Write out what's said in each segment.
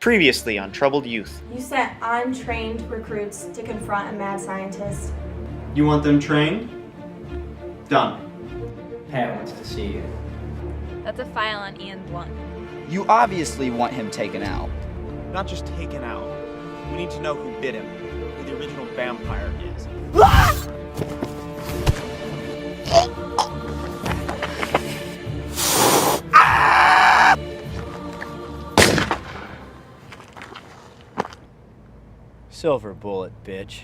Previously on Troubled Youth. You sent untrained recruits to confront a mad scientist. You want them trained? Done. Pat wants to see you. That's a file on Ian Blunt. You obviously want him taken out. Not just taken out. We need to know who bit him, who the original vampire is. Silver bullet, bitch.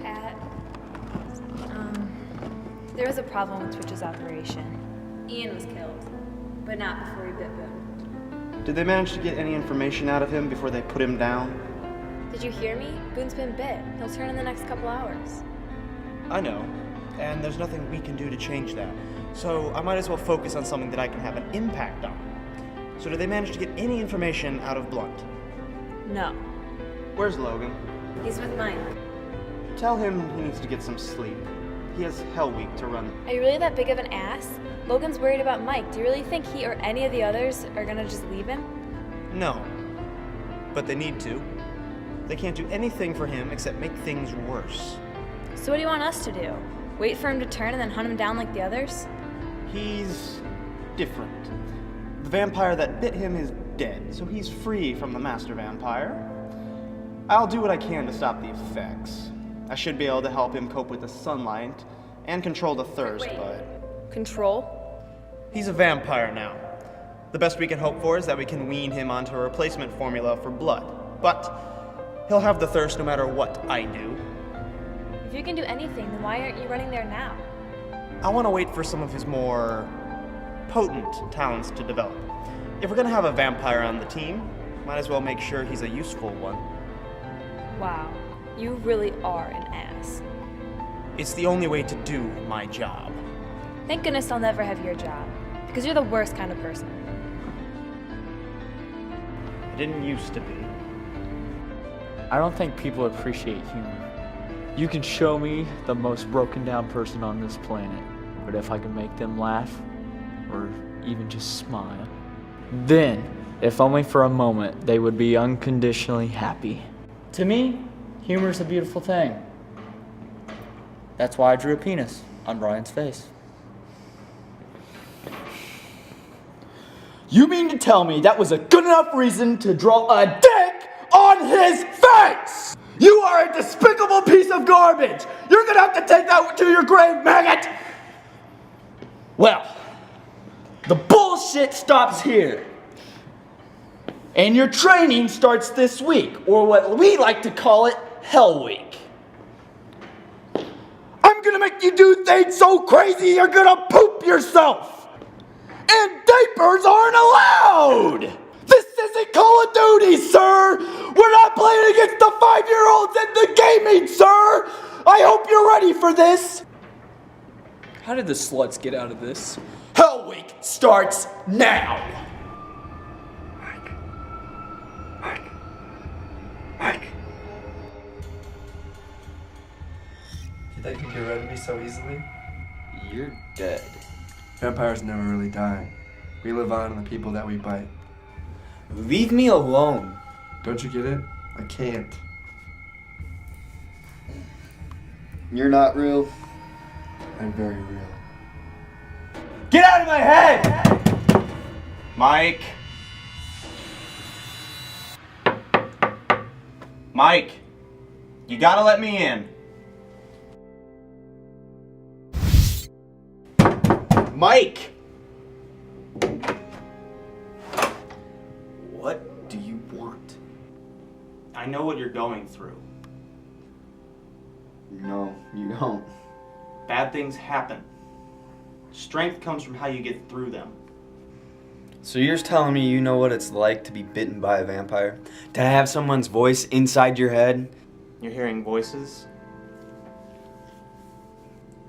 Pat, there was a problem with Twitch's operation. Ian was killed, but not before he bit Boone. Did they manage to get any information out of him before they put him down? Did you hear me? Boone's been bit. He'll turn in the next couple hours. I know, and there's nothing we can do to change that. So I might as well focus on something that I can have an impact on. So did they manage to get any information out of Blunt? No. Where's Logan? He's with Mike. Tell him he needs to get some sleep. He has Hell Week to run. Are you really that big of an ass? Logan's worried about Mike. Do you really think he or any of the others are gonna just leave him? No, but they need to. They can't do anything for him except make things worse. So what do you want us to do? Wait for him to turn and then hunt him down like the others? He's different. The vampire that bit him is dead, so he's free from the master vampire. I'll do what I can to stop the effects. I should be able to help him cope with the sunlight and control the thirst, but... Control? He's a vampire now. The best we can hope for is that we can wean him onto a replacement formula for blood. But he'll have the thirst no matter what I do. If you can do anything, then why aren't you running there now? I want to wait for some of his more potent talents to develop. If we're gonna have a vampire on the team, might as well make sure he's a useful one. Wow, you really are an ass. It's the only way to do my job. Thank goodness I'll never have your job, because you're the worst kind of person. I didn't used to be. I don't think people appreciate humor. You can show me the most broken down person on this planet, but if I can make them laugh, or even just smile, then, if only for a moment, they would be unconditionally happy. To me, humor's a beautiful thing. That's why I drew a penis on Brian's face. You mean to tell me that was a good enough reason to draw a dick on his face? You are a despicable piece of garbage! You're gonna have to take that to your grave, maggot! Well, the bullshit stops here. And your training starts this week, or what we like to call it, Hell Week. I'm gonna make you do things so crazy you're gonna poop yourself! And diapers aren't allowed! This isn't Call of Duty, sir! We're not playing against the 5-year-olds in the gaming, sir! I hope you're ready for this! How did the sluts get out of this? Hell Week starts now! Mike. You think you can get rid of me so easily? You're dead. Vampires never really die. We live on in the people that we bite. Leave me alone. Don't you get it? I can't. You're not real. I'm very real. Get out of my head! Mike? Mike, you gotta let me in. Mike! What do you want? I know what you're going through. No, you don't. Bad things happen. Strength comes from how you get through them. So you're just telling me you know what it's like to be bitten by a vampire? To have someone's voice inside your head? You're hearing voices?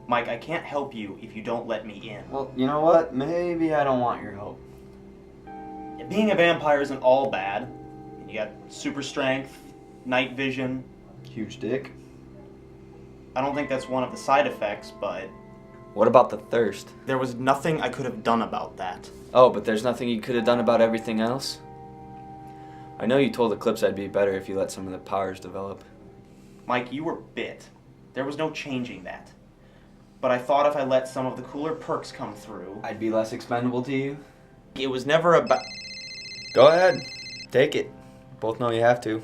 Mike, I can't help you if you don't let me in. Well, you know what? Maybe I don't want your help. Being a vampire isn't all bad. You got super strength, night vision. Huge dick. I don't think that's one of the side effects, but What about the thirst? there was nothing I could have done about that. Oh, but there's nothing you could have done about everything else? I know you told Eclipse I'd be better if you let some of the powers develop. Mike, you were bit. There was no changing that. But I thought if I let some of the cooler perks come through, I'd be less expendable to you? it was never about... Go ahead. Take it. Both know you have to.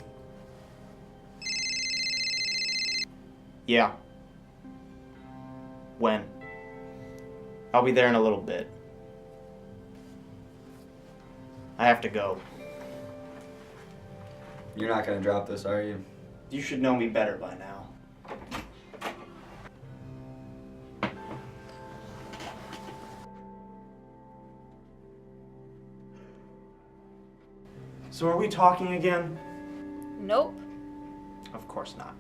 Yeah. When? I'll be there in a little bit. I have to go. You're not gonna drop this, are you? You should know me better by now. So are we talking again? Nope. Of course not.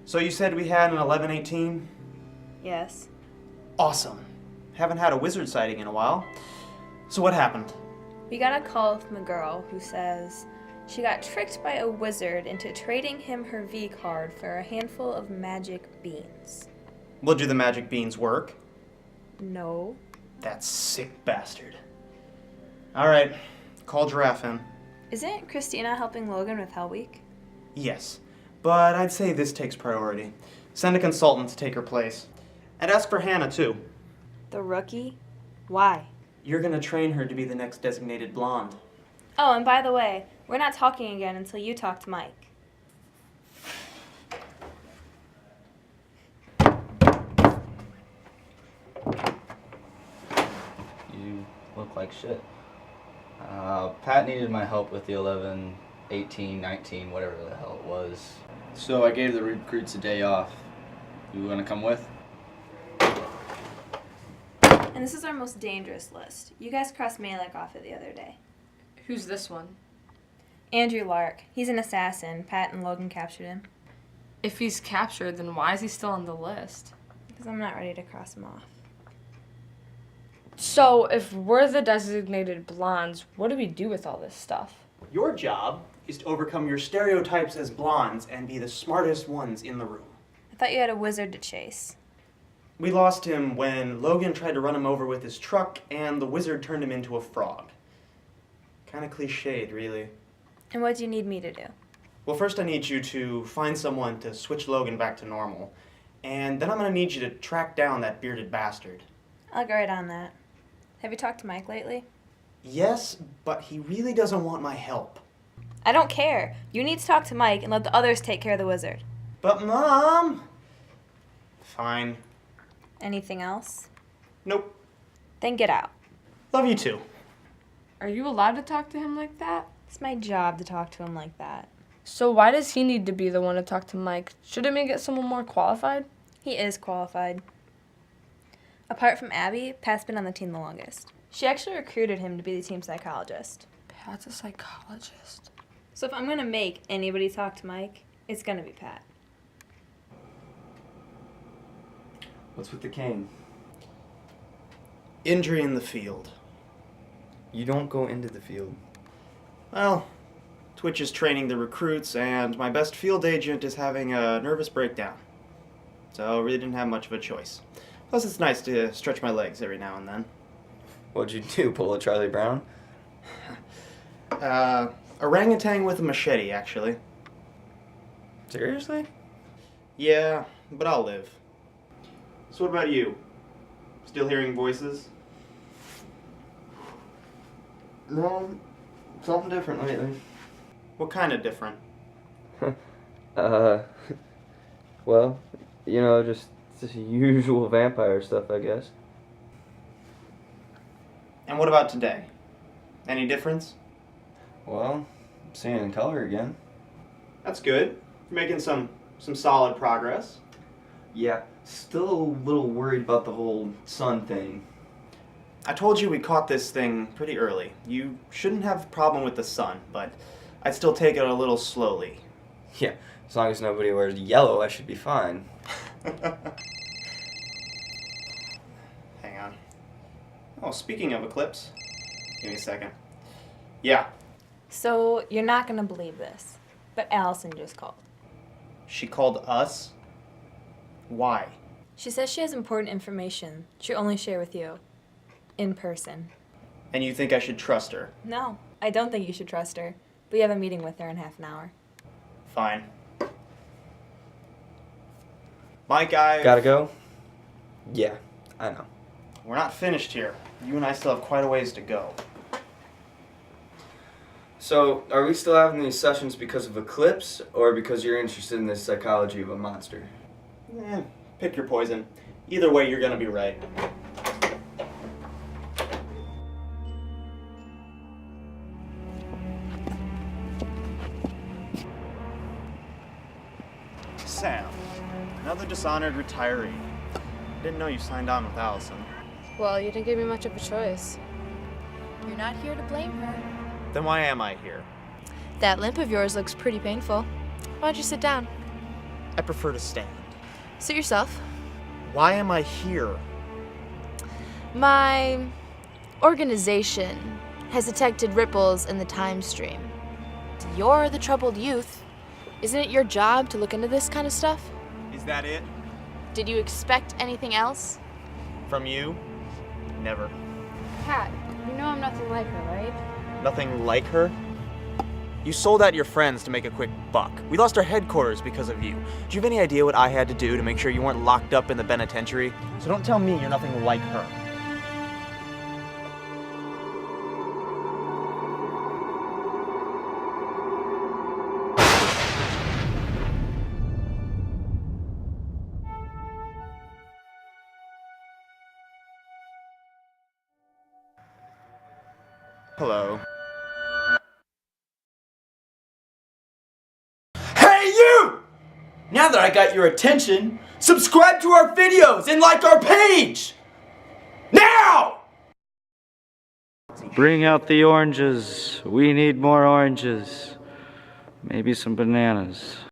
So you said we had an 1118? Yes. Awesome. Haven't had a wizard sighting in a while. So what happened? We got a call from a girl who says she got tricked by a wizard into trading him her V card for a handful of magic beans. Well, do the magic beans work? No. That sick bastard. Alright, call Giraffe in. Isn't Christina helping Logan with Hell Week? Yes, but I'd say this takes priority. Send a consultant to take her place. And ask for Hannah, too. The rookie? Why? You're gonna train her to be the next designated blonde. Oh, and by the way, we're not talking again until you talk to Mike. You look like shit. Pat needed my help with the 11, 18, 19, whatever the hell it was. So I gave the recruits a day off. You wanna come with? And this is our most dangerous list. You guys crossed Malek off it the other day. Who's this one? Andrew Lark. He's an assassin. Pat and Logan captured him. If he's captured, then why is he still on the list? Because I'm not ready to cross him off. So, if we're the designated blondes, what do we do with all this stuff? Your job is to overcome your stereotypes as blondes and be the smartest ones in the room. I thought you had a wizard to chase. We lost him when Logan tried to run him over with his truck and the wizard turned him into a frog. Kinda cliched, really. And what do you need me to do? Well, first I need you to find someone to switch Logan back to normal. And then I'm gonna need you to track down that bearded bastard. I'll get right on that. Have you talked to Mike lately? Yes, but he really doesn't want my help. I don't care. You need to talk to Mike and let the others take care of the wizard. But Mom! Fine. Anything else? Nope. Then get out. Love you too. Are you allowed to talk to him like that? It's my job to talk to him like that. So why does he need to be the one to talk to Mike? Shouldn't we get someone more qualified? He is qualified. Apart from Abby, Pat's been on the team the longest. She actually recruited him to be the team psychologist. Pat's a psychologist. So if I'm going to make anybody talk to Mike, it's going to be Pat. What's with the cane? Injury in the field. You don't go into the field. Well, Twitch is training the recruits, and my best field agent is having a nervous breakdown. So I really didn't have much of a choice. Plus, it's nice to stretch my legs every now and then. What'd you do, pull a Charlie Brown? Orangutan with a machete, actually. Seriously? Yeah, but I'll live. So what about you? Still hearing voices? No, something different lately. What kind of different? Well, you know, just usual vampire stuff, I guess. And what about today? Any difference? Well, I'm seeing in color again. That's good. You're making some solid progress. Yeah, still a little worried about the whole sun thing. I told you we caught this thing pretty early. You shouldn't have a problem with the sun, but I'd still take it a little slowly. Yeah, as long as nobody wears yellow, I should be fine. Hang on. Oh, speaking of Eclipse, give me a second. Yeah, So, you're not gonna believe this, but Allison just called. she called us. Why? She says she has important information she'll only share with you. In person. And you think I should trust her? No, I don't think you should trust her. We have a meeting with her in half an hour. Fine. Mike, Gotta go? Yeah, I know. We're not finished here. You and I still have quite a ways to go. So, are we still having these sessions because of Eclipse, or because you're interested in the psychology of a monster? Pick your poison. Either way, you're gonna be right. Sam, another dishonored retiree. Didn't know you signed on with Allison. Well, you didn't give me much of a choice. You're not here to blame her. Then why am I here? That limp of yours looks pretty painful. Why don't you sit down? I prefer to stand. Sit yourself. Why am I here? My organization has detected ripples in the time stream. You're the troubled youth. Isn't it your job to look into this kind of stuff? Is that it? Did you expect anything else? From you? Never. Pat, you know I'm nothing like her, right? Nothing like her? You sold out your friends to make a quick buck. We lost our headquarters because of you. Do you have any idea what I had to do to make sure you weren't locked up in the penitentiary? So don't tell me you're nothing like her. Hello. Hey you! Now that I got your attention, subscribe to our videos and like our page! Now! Bring out the oranges. We need more oranges. Maybe some bananas.